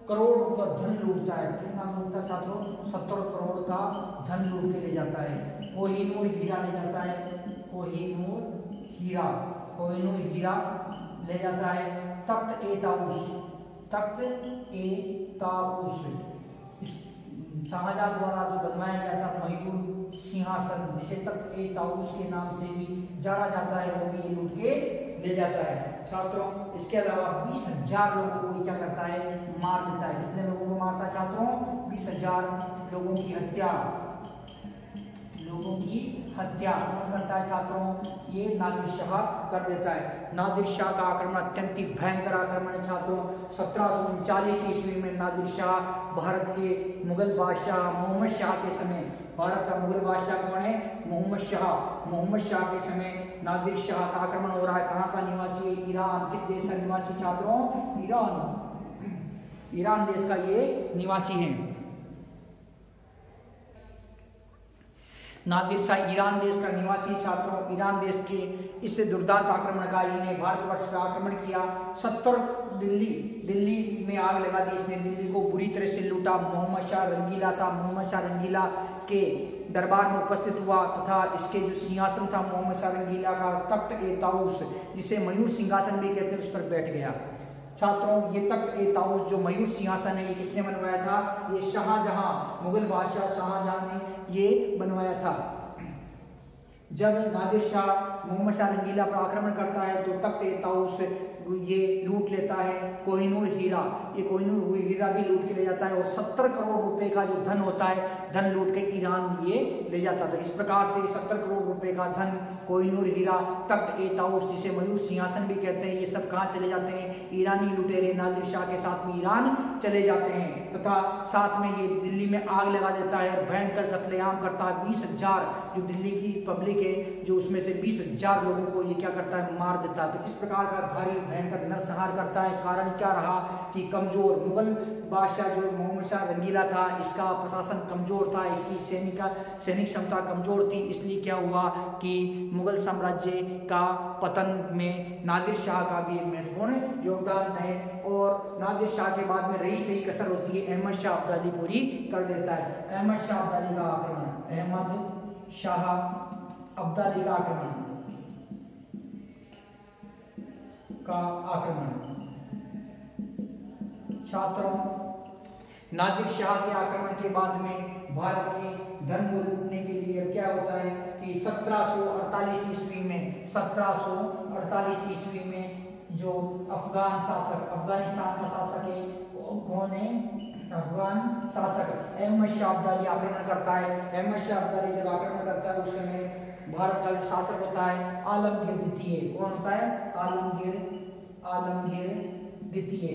करोड़ का धन लूटता है। कितना लूटता है छात्रों? 70 करोड़ का धन लूट के ले जाता है। कोहिनूर हीरा ले जाता है, कोहिनूर हीरा ले जाता है। तख्त ए ताऊस शाहजहां द्वारा जो बनवाया गया था मयूर सिंहासन, जिसे तख्त ए ताऊस के नाम से भी जाना जाता है, वो भी ये लूट के ले जाता है छात्रों। इसके अलावा 20,000 लोगों को क्या करता है? मार देता है। कितने लोगों को मारता है छात्रों? 20,000 लोगों की हत्या कौन करता है छात्रों? ये नादिर शाह कर देता है। नादिर शाह का आक्रमण अत्यंत ही भयंकर आक्रमण है छात्रों। 1739 ईस्वी में नादिर शाह भारत के मुगल बादशाह मोहम्मद शाह के समय, भारत का मुगल बादशाह कौन है? मोहम्मद शाह के समय नादिर शाह का आक्रमण हो रहा है। कहाँ का निवासी है? ईरान। किस देश का निवासी छात्रों? ईरान देश का ये निवासी है। नादिर शाह ईरान देश का निवासी छात्रों। ईरान देश के इस दुर्दांत आक्रमणकारी ने भारतवर्ष पर आक्रमण किया। 70 दिल्ली में आग लगा दी इसने, दिल्ली को बुरी तरह से लूटा। मोहम्मद शाह रंगीला था, मोहम्मद शाह रंगीला के दरबार में उपस्थित हुआ तथा इसके जो सिंहासन था मोहम्मद शाह रंगीला का, तख्त ए ताऊस जिसे मयूर सिंहासन भी कहते हैं, उस पर बैठ गया छात्रों। ये तख्त ए ताऊस जो मयूर सिंहासन है, ये किसने बनवाया था? ये शाहजहां, मुगल बादशाह शाहजहां ने ये बनवाया था। जब नादिर शाह मोहम्मद शाह रंगीला पर आक्रमण करता है तो तख्त ए ताऊस ये लूट लेता है। कोहिनूर हीरा भी लूट के ले जाता है और 70 करोड़ रुपए का जो धन होता है, धन लूट के ईरान ये ले जाता था। इस प्रकार से 70 करोड़ रुपए का धन, कोहिनूर हीरा, तख्त ए ताऊस जिसे मयूर सिंहासन भी कहते हैं, ये सब कहाँ चले जाते हैं? ईरानी लुटेरे नादिर शाह के साथ में ईरान चले जाते हैं तथा साथ में ये दिल्ली में आग लगा देता है और भयंकर कत्लेआम करता है। 20,000 जो दिल्ली की पब्लिक है, जो उसमें से 20,000 लोगों को ये क्या करता है? मार देता है। तो इस प्रकार का भारी भयंकर नरसंहार करता है। कारण क्या रहा कि कमजोर मुगल बादशाह जो मोहम्मद शाह रंगीला था, इसका प्रशासन कमजोर था, इसकी सैनिक क्षमता कमजोर थी। इसलिए क्या हुआ कि मुगल साम्राज्य का पतन में नादिर शाह का भी एक महत्वपूर्ण योगदान है और नादिर शाह के बाद में रही सही कसर होती है, अहमद शाह अब्दाली पूरी कर देता है। अहमद शाह अब्दाली का आक्रमण छात्रों। नादिर शाह के आक्रमण के बाद में भारत के धन को लूटने के लिए क्या होता है कि 1748 ईस्वी में जो अफगानिस्तान का शासक है, कौन है? अफगान शासक अहमद शाह अब्दाली आक्रमण करता है। अहमद शाह अब्दाली जब आक्रमण करता है उस समय भारत का जो शासक होता है आलमगीर द्वितीय। कौन होता है? आलमगीर द्वितीय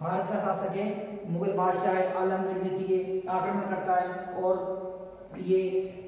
भारत का शासक है, मुगल बादशाह है आलमगीर द्वितीय। आक्रमण करता है और ये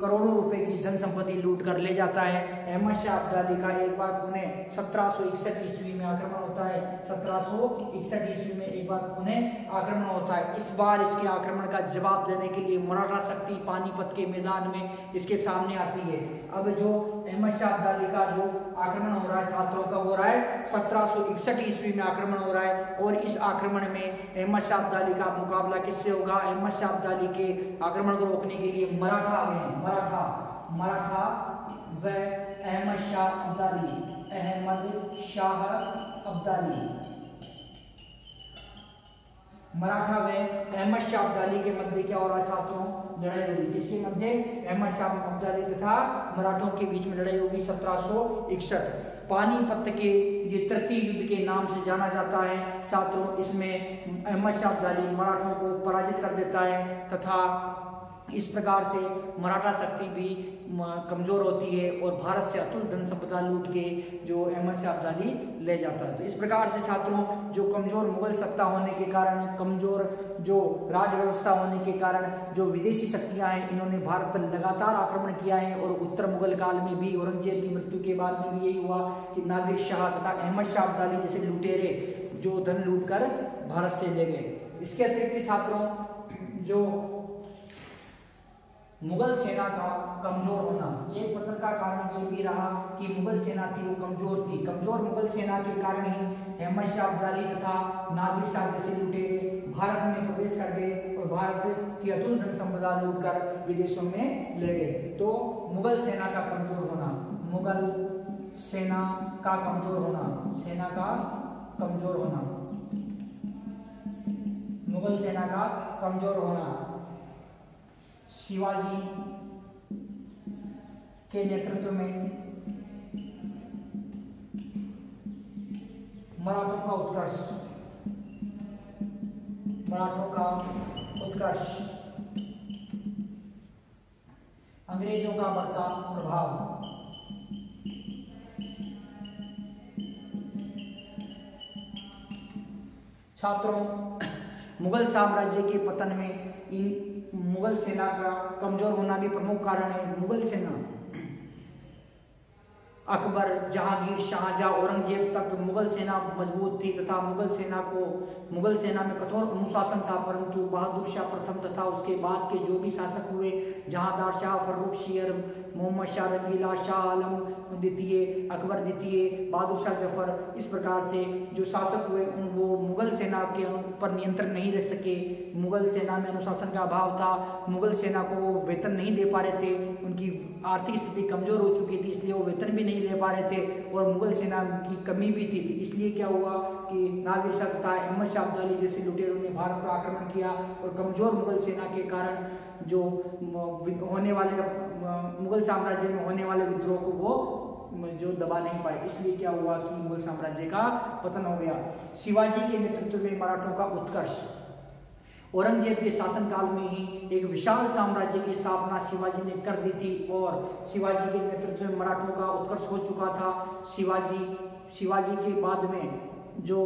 करोड़ों रुपए की धन संपत्ति लूट कर ले जाता है। अहमद शाह अब्दाली का एक बार पुनः 1761 ईस्वी में आक्रमण होता है। 1761 ईस्वी में एक बार पुनः आक्रमण होता है। इस बार इसके आक्रमण का जवाब देने के लिए मराठा शक्ति पानीपत के मैदान में इसके सामने आती है। अब जो अहमद शाह अब्दाली का जो आक्रमण हो रहा है छात्रों का हो रहा है 1761 ईस्वी में आक्रमण हो रहा है और इस आक्रमण में अहमद शाह अब्दाली का मुकाबला किससे होगा? अहमद शाह अब्दाली के आक्रमण को रोकने के लिए मराठा आ गए। मराठा व अहमद शाह अब्दाली मराठा व अहमद शाह अब्दाली के मध्य क्या हो रहा है छात्रों? लड़ाई होगी। किसके मध्य? अहमद शाह अब्दाली तथा मराठों के बीच में लड़ाई होगी 1761। पानीपत के ये तृतीय युद्ध के नाम से जाना जाता है छात्रों। इसमें अहमद शाह अब्दाली मराठों को पराजित कर देता है तथा इस प्रकार से मराठा शक्ति भी कमजोर होती है और भारत से अतुल धन संपदा लूट के जो अहमद शाह अब्दाली ले जाता है। तो इस प्रकार से छात्रों, जो कमजोर मुगल सत्ता होने के कारण, कमजोर जो राज व्यवस्था होने के कारण जो विदेशी शक्तियां हैं, इन्होंने भारत पर लगातार आक्रमण किया है। और उत्तर मुगल काल में भी औरंगजेब की मृत्यु के बाद में भी यही हुआ कि नादिर शाह तथा अहमद शाह अब्दाली जैसे लुटेरे जो धन लूट कर भारत से ले गए। इसके अतिरिक्त छात्रों, जो मुगल सेना का कमजोर होना, एक पतन का कारण ये भी रहा कि मुगल सेना थी वो कमजोर थी। कमजोर मुगल सेना के कारण ही अहमद शाह अब्दाली तथा नादिर शाह जैसे लुटेरे भारत में प्रवेश कर गए और भारत की अतुल धन संपदा लूट कर विदेशों में ले गए। तो मुगल सेना का कमजोर होना, मुगल सेना का कमजोर होना, सेना का कमजोर होना, मुगल सेना का कमजोर होना, शिवाजी के नेतृत्व में मराठों का उत्कर्ष, मराठों का उत्कर्ष, अंग्रेजों का बढ़ता प्रभाव, छात्रों, मुगल साम्राज्य के पतन में इन मुगल सेना का कमजोर होना भी प्रमुख कारण है। मुगल सेना अकबर, जहांगीर, शाहजहां, औरंगजेब तक मुगल सेना मजबूत थी तथा मुगल सेना में कठोर अनुशासन था, परंतु बहादुर शाह प्रथम तथा उसके बाद के जो भी शासक हुए, जहांदार शाह, फर्रुख शेर, मोहम्मद शाह रंगीला, शाह आलम द्वितीय, अकबर द्वितीय, बहादुर शाह जफर, इस प्रकार से जो शासक हुए वो मुगल सेना के पर नियंत्रण नहीं रख सके। मुगल सेना में अनुशासन का अभाव था, मुगल सेना को वो वेतन नहीं दे पा रहे थे, उनकी आर्थिक स्थिति कमजोर हो चुकी थी, इसलिए वो वेतन भी नहीं ले पा रहे थे और मुगल सेना की कमी भी थी। इसलिए क्या हुआ कि नादिर शाह तथा अहमद शाह अब्दाली जैसे लुटेरों ने भारत पर आक्रमण किया और कमजोर मुगल सेना के कारण जो होने वाले मुगल साम्राज्य में होने वाले विद्रोह को वो जो दबा नहीं पाए, इसलिए क्या हुआ कि मुगल साम्राज्य का पतन हो गया। शिवाजी के नेतृत्व में मराठों का उत्कर्ष, औरंगजेब के शासनकाल में ही एक विशाल साम्राज्य की स्थापना शिवाजी ने कर दी थी और शिवाजी के नेतृत्व में मराठों का उत्कर्ष हो चुका था। शिवाजी के बाद में जो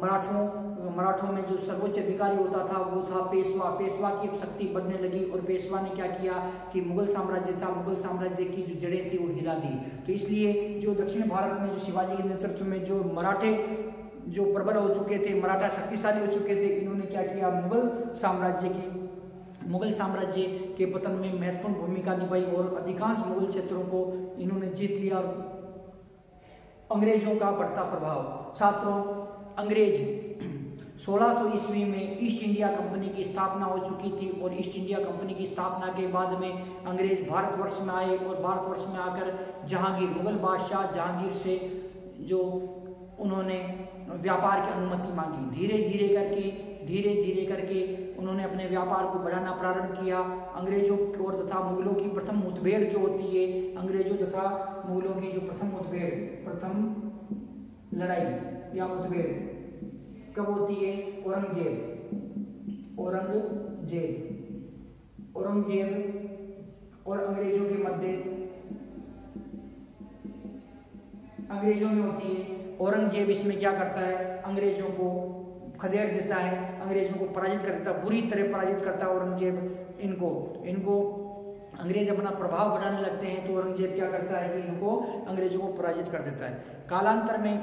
मराठों में जो सर्वोच्च अधिकारी होता था वो था पेशवा। पेशवा की अब शक्ति बढ़ने लगी और पेशवा ने क्या किया कि मुगल साम्राज्य था, मुगल साम्राज्य की जो जड़ें थी वो हिला दी। तो इसलिए जो दक्षिण भारत में जो शिवाजी के नेतृत्व में जो मराठे जो प्रबल हो चुके थे, मराठा शक्तिशाली हो चुके थे, इन्होंने क्या किया, मुगल साम्राज्य के पतन में महत्वपूर्ण भूमिका निभाई और अधिकांश मुगल क्षेत्रों को इन्होंने जीत लिया। अंग्रेजों का बढ़ता प्रभाव, छात्रों, अंग्रेज 1600 ईस्वी में ईस्ट इंडिया कंपनी की स्थापना हो चुकी थी और ईस्ट इंडिया कंपनी की स्थापना के बाद में अंग्रेज भारतवर्ष में आए और भारतवर्ष में आकर जहांगीर, मुगल बादशाह जहांगीर से जो उन्होंने व्यापार की अनुमति मांगी। धीरे धीरे करके उन्होंने अपने व्यापार को बढ़ाना प्रारंभ किया। अंग्रेजों और तथा मुगलों की प्रथम मुठभेड़ जो होती है, अंग्रेजों तथा मुगलों की जो प्रथम लड़ाई या मुठभेड़ कब होती है, औरंगजेब और अंग्रेजों के मध्य अंग्रेजों में होती है। औरंगजेब इसमें क्या करता है, अंग्रेजों को खदेड़ देता है, अंग्रेजों को पराजित कर देता है, बुरी तरह पराजित करता है औरंगजेब इनको अंग्रेज अपना प्रभाव बढ़ाने लगते हैं तो औरंगजेब क्या करता है कि इनको अंग्रेजों को पराजित कर देता है। कालांतर में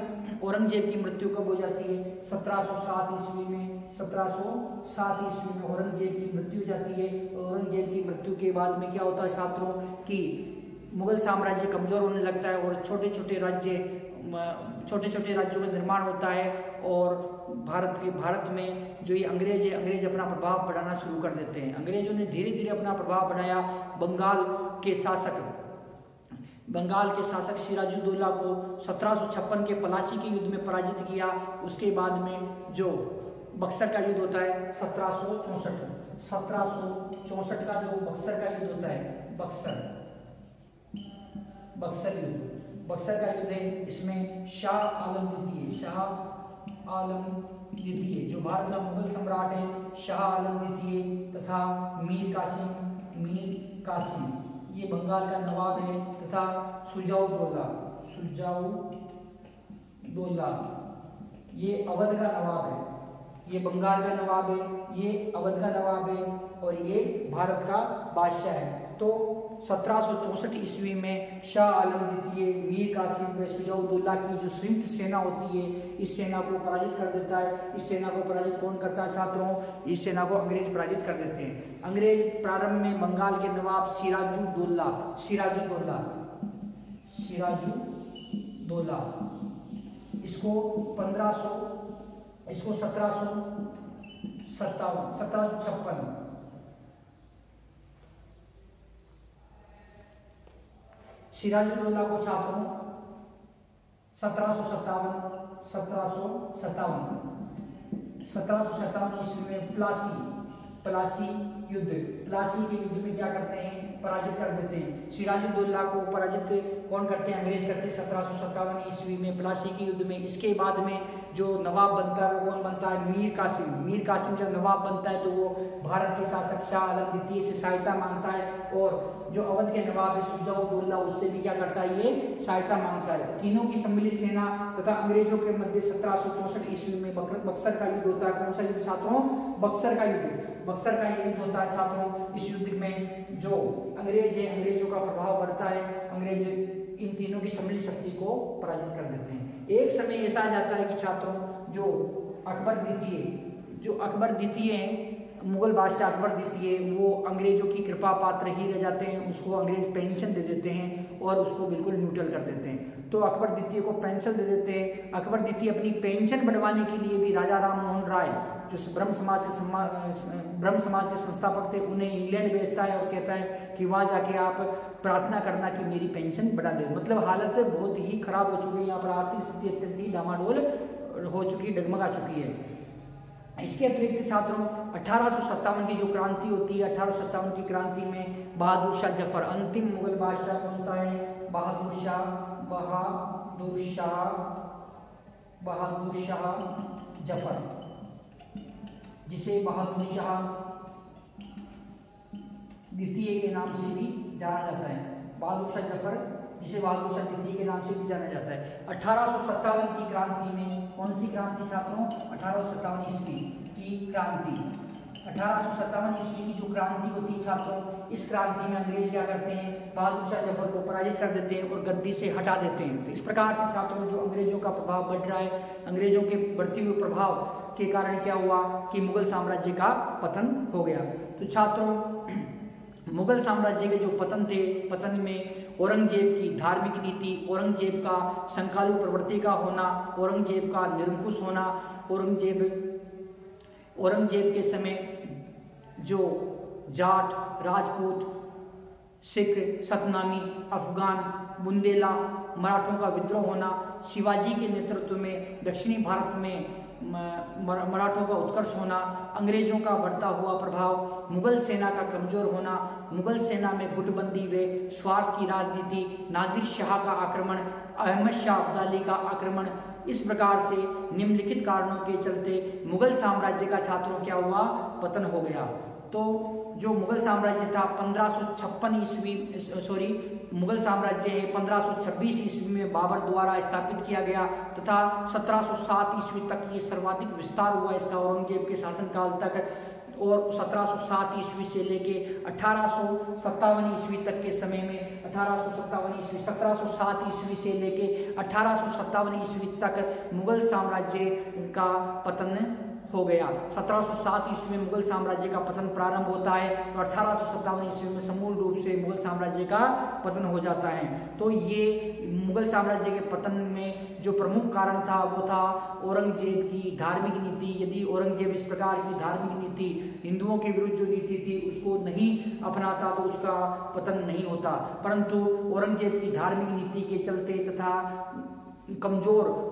औरंगजेब की मृत्यु कब हो जाती है, 1707 ईस्वी में। 1707 ईस्वी में औरंगजेब की मृत्यु हो जाती है। औरंगजेब की मृत्यु के बाद में क्या होता है छात्रों कि मुगल साम्राज्य कमजोर होने लगता है और छोटे छोटे राज्यों का निर्माण होता है और भारत में जो ये अंग्रेज है, अंग्रेज अपना प्रभाव बढ़ाना शुरू कर देते हैं। अंग्रेजों ने धीरे धीरे अपना प्रभाव बढ़ाया। बंगाल के शासक सिराजुद्दौला को 1756 के पलासी के युद्ध में पराजित किया। उसके बाद में जो बक्सर का युद्ध होता है 1764 का जो बक्सर का युद्ध होता है, बक्सर का युद्ध है। इसमें शाह आलम द्वितीय जो भारत का मुगल सम्राट है, शाह आलम द्वितीय तथा मीर मीर कासिम, ये बंगाल का नवाब है, तथा सुजाउद्दौला ये अवध का नवाब है। ये बंगाल का नवाब है, ये अवध का नवाब है और ये भारत का बादशाह है। तो 1764 ईस्वी में शाह आलम द्वितीय मीर कासिम व सुजाउद्दौला की जो संयुक्त सेना होती है, इस सेना को पराजित कर देता है। इस सेना को पराजित कौन करता है छात्रों? इस सेना को अंग्रेज पराजित कर देते हैं। अंग्रेज प्रारंभ में बंगाल के नवाब सिराजुद्दौला इसको 1756 सिराजुद्दौला को छात्रों 1757 ईस्वी में प्लासी के युद्ध में क्या करते हैं? पराजित कर देते हैं। सिराजुद्दौला को पराजित कौन करते हैं? अंग्रेज करते हैं 1757 ईस्वी में प्लासी के युद्ध में। इसके बाद में जो नवाब बनता है वो कौन बनता है? मीर कासिम जब नवाब बनता है तो वो भारत के शासक शाह आलम द्वितीय से सहायता मांगता है और जो अवध के नवाब है सुजाउद्दौला उससे भी क्या करता है? ये सहायता मांगता है। तीनों की सम्मिलित सेना तथा अंग्रेजों के मध्य 1764 ईस्वी में बक्सर का युद्ध होता है। कौन सा युद्ध छात्रों? बक्सर का युद्ध युद्ध होता है छात्रों। इस युद्ध में जो अंग्रेज है, अंग्रेजों का प्रभाव बढ़ता है। अंग्रेज इन तीनों की सम्मिलित शक्ति को पराजित कर देते हैं। एक समय ऐसा आ जाता है कि छात्रों जो अकबर द्वितीय है, मुगल बादशाह अकबर द्वितीय, वो अंग्रेजों की कृपा पात्र ही रह जाते हैं। उसको अंग्रेज पेंशन दे देते हैं और उसको बिल्कुल न्यूट्रल कर देते हैं। तो अकबर द्वितीय को पेंशन दे देते हैं। अकबर द्वितीय अपनी पेंशन बढ़वाने के लिए भी राजा राम मोहन राय जो ब्रह्म समाज के संस्थापक थे उन्हें इंग्लैंड भेजता है और कहता है कि वहां जाके आप प्रार्थना करना कि मेरी पेंशन बढ़ा दे। मतलब हालत बहुत ही खराब हो चुकी है, यहाँ पर आर्थिक स्थिति अत्यंत ही डामाडोल हो चुकी, डगमगा चुकी है। इसके अतिरिक्त छात्रों 1857 की जो क्रांति होती है, 1857 की क्रांति में बहादुर शाह जफर, अंतिम मुगल बादशाह कौन सा है? बहादुर शाह जफर, जिसे बहादुर शाह द्वितीय के नाम से भी जाना जाता है। बहादुर शाह जफर, जिसे बहादुर शाह द्वितीय के नाम से भी जाना जाता है। 1857 की क्रांति में, कौन सी क्रांति छात्रों? 1857 ईस्वी की क्रांति। 1857 ईस्वी की जो क्रांति होती है छात्रों, इस क्रांति में अंग्रेज क्या करते हैं? बहादुर शाह जफर को पराजित कर देते हैं और गद्दी से हटा देते हैं। तो इस प्रकार से छात्रों जो अंग्रेजों का प्रभाव बढ़ रहा है, अंग्रेजों के बढ़ते हुए प्रभाव के कारण क्या हुआ कि मुगल साम्राज्य का पतन हो गया। तो छात्रों मुगल साम्राज्य के जो पतन थे, पतन में औरंगजेब की धार्मिक नीति, औरंगजेब का संकालु प्रवृत्ति का होना, औरंगजेब का निरंकुश होना, औरंगजेब के समय जो जाट, राजपूत, सिख, सतनामी, अफगान, बुंदेला, मराठों का विद्रोह होना, शिवाजी के नेतृत्व में दक्षिणी भारत में मराठों का उत्कर्ष होना, अंग्रेजों का बढ़ता हुआ प्रभाव, मुगल सेना का कमजोर होना, मुगल सेना में गुटबंदी व स्वार्थ की राजनीति, नादिर शाह का आक्रमण, अहमद शाह अब्दाली का आक्रमण, इस प्रकार से निम्नलिखित कारणों के चलते मुगल साम्राज्य का छात्रों क्या हुआ? पतन हो गया। तो जो मुगल साम्राज्य था 1556 मुगल साम्राज्य है 1526 ईस्वी में बाबर द्वारा स्थापित किया गया तथा 1707 ईस्वी तक ये सर्वाधिक विस्तार हुआ इसका औरंगजेब के शासनकाल तक। और 1707 ईस्वी से लेके 1857 ईस्वी तक के समय में 1707 ईस्वी से लेके 1857 ईस्वी तक मुगल साम्राज्य का पतन हो गया। 1707 ईस्वी में मुगल साम्राज्य का पतन प्रारंभ होता है और 1857 ईस्वी में समूल रूप से मुगल साम्राज्य का पतन हो जाता है। तो ये मुगल साम्राज्य के पतन में जो प्रमुख कारण था वो था औरंगजेब की धार्मिक नीति। यदि औरंगजेब इस प्रकार की धार्मिक नीति हिंदुओं के विरुद्ध जो नीति थी उसको नहीं अपनाता तो उसका पतन नहीं होता, परंतु औरंगजेब की धार्मिक नीति के चलते तथा कमजोर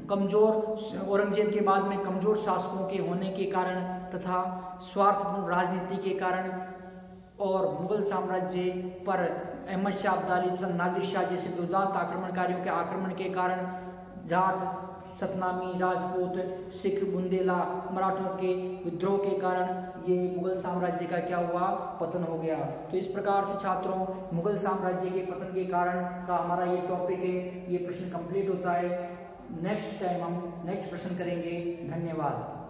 औरंगजेब के बाद में कमजोर शासकों के होने के कारण तथा स्वार्थपूर्ण राजनीति के कारण और मुगल साम्राज्य पर अहमद शाह अब्दाली तथा नादिर शाह जैसे दुर्दांत आक्रमणकारियों के आक्रमण के कारण जाट, सतनामी, राजपूत, सिख, बुंदेला, मराठों के विद्रोह के कारण ये मुगल साम्राज्य का क्या हुआ, पतन हो गया। तो इस प्रकार से छात्रों मुगल साम्राज्य के पतन के कारण का हमारा ये टॉपिक है, ये प्रश्न कंप्लीट होता है। नेक्स्ट टाइम हम नेक्स्ट प्रश्न करेंगे। धन्यवाद।